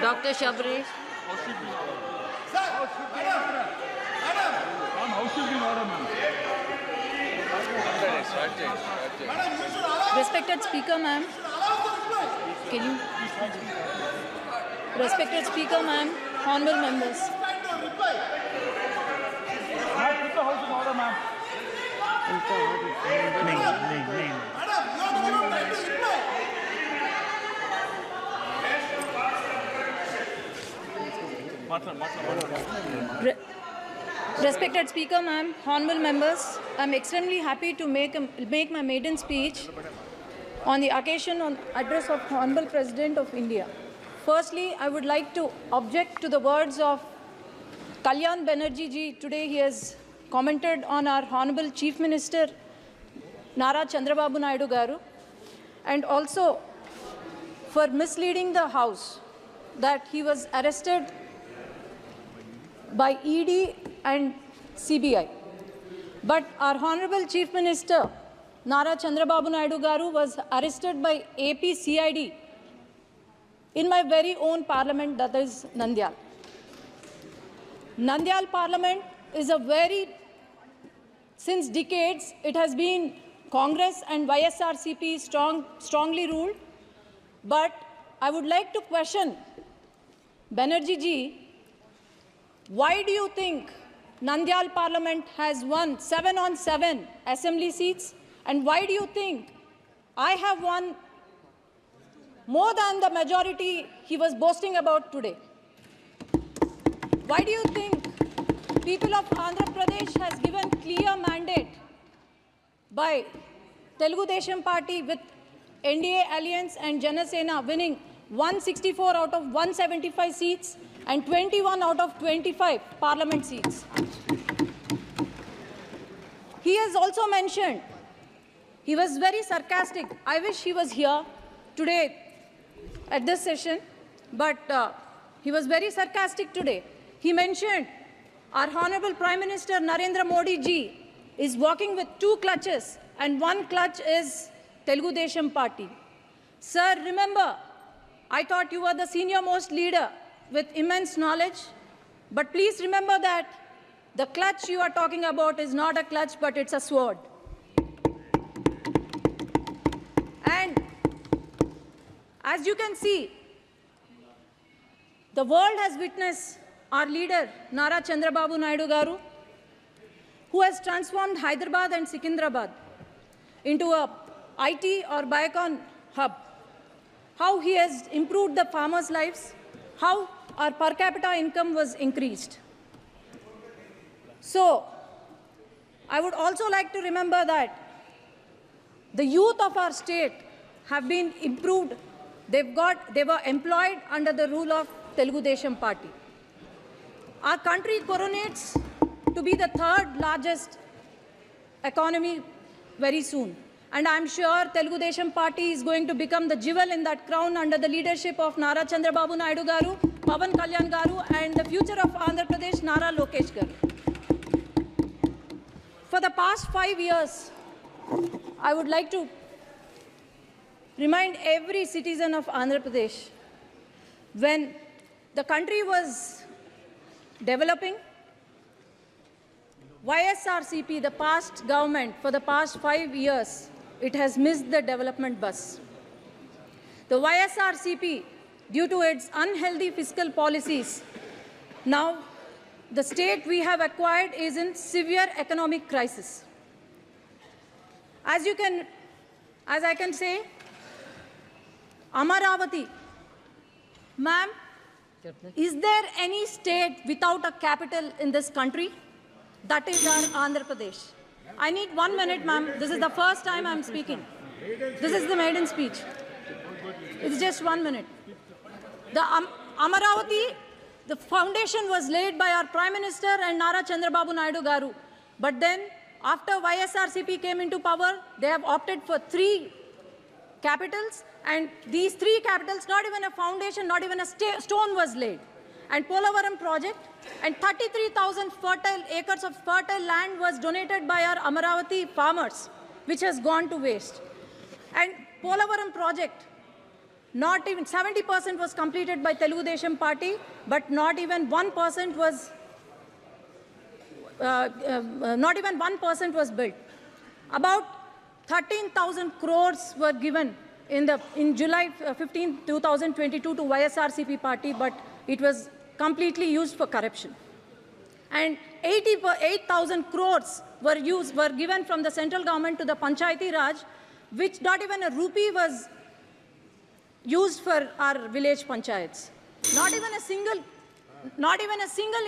Dr. Shabri. Respected Speaker, ma'am. Can you? Respected Speaker, ma'am. Honorable members. Respected Speaker, ma'am, honorable members, I'm extremely happy to make my maiden speech on the occasion on address of Honorable President of India. Firstly, I would like to object to the words of Kalyan Banerjee ji. Today he has commented on our Honorable Chief Minister Nara Chandrababu Naidu Garu, and also for misleading the House that he was arrested by ED and CBI. But our Honorable Chief Minister Nara Chandrababu Naidu Garu was arrested by AP CID in my very own parliament, that is Nandyal. Nandyal parliament is since decades, it has been Congress and YSRCP strongly ruled. But I would like to question Banerjee ji, why do you think Nandyal Parliament has won 7 on 7 assembly seats? And why do you think I have won more than the majority he was boasting about today? Why do you think people of Andhra Pradesh has given clear mandate by Telugu Desam Party with NDA Alliance and Janasena winning 164 out of 175 seats and 21 out of 25 parliament seats? He has also mentioned, he was very sarcastic. I wish he was here today at this session, but he was very sarcastic today. He mentioned our Honorable Prime Minister Narendra Modi ji is walking with 2 clutches, and one clutch is Telugu Desam Party. Sir, remember, I thought you were the senior most leader with immense knowledge, but please remember that the clutch you are talking about is not a clutch, but it's a sword. And as you can see, the world has witnessed our leader, Nara Chandrababu Naidu Garu, who has transformed Hyderabad and Secunderabad into a IT or Biocon hub. How he has improved the farmers' lives, how our per capita income was increased. So, I would also like to remember that the youth of our state have been improved. They were employed under the rule of Telugu Desam Party. Our country coronates to be the 3rd largest economy very soon. And I'm sure Telugu Desam Party is going to become the jewel in that crown under the leadership of Nara Chandrababu Naidu Garu, Pawan Kalyan Garu, and the future of Andhra Pradesh, Nara Lokesh Garu. For the past 5 years, I would like to remind every citizen of Andhra Pradesh, when the country was developing, YSRCP, the past government, for the past 5 years, it has missed the development bus. The YSRCP, due to its unhealthy fiscal policies, now the state we have acquired is in severe economic crisis. As I can say, Amaravati, ma'am, is there any state without a capital in this country? That is our Andhra Pradesh. I need 1 minute, ma'am. This is the first time I'm speaking. This is the maiden speech. It's just 1 minute. The Amaravati, the foundation was laid by our Prime Minister and Nara Chandrababu Naidu Garu. But then, after YSRCP came into power, they have opted for 3 capitals, and these 3 capitals, not even a foundation, not even a stone was laid. And Polavaram project, and 33,000 acres of fertile land was donated by our Amaravati farmers, which has gone to waste. And Polavaram project, not even 70% was completed by Telugu Desam Party, but not even 1% was built. About 13,000 crores were given in July 15, 2022 to YSRCP party, but it was completely used for corruption. And 8,000 crores were given from the central government to the Panchayati Raj, which not even a rupee was used for our village panchayats. Not even a single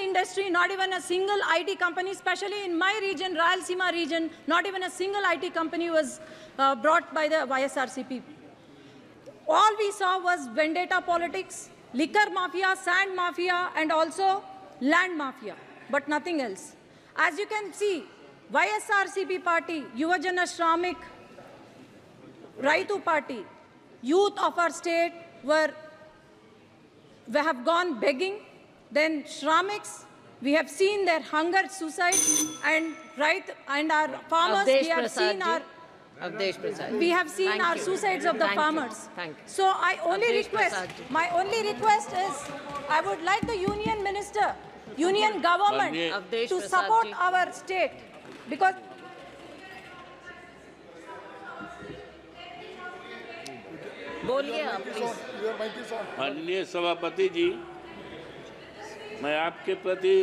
industry, not even a single IT company, especially in my region, Rayalaseema region, not even a single IT company was brought by the YSRCP. All we saw was vendetta politics, liquor mafia, sand mafia, and also land mafia, but nothing else. As you can see, YSRCP party, Yuvajana Shramik, Raitu party, youth of our state have gone begging. Then Shramiks, we have seen their hunger, suicide, and our farmers, we have seen our suicides of the farmers. So my only request is, I would like the union minister, union government to support our state, because बोलिए आप please. माननीय सभापति जी, मैं आपके प्रति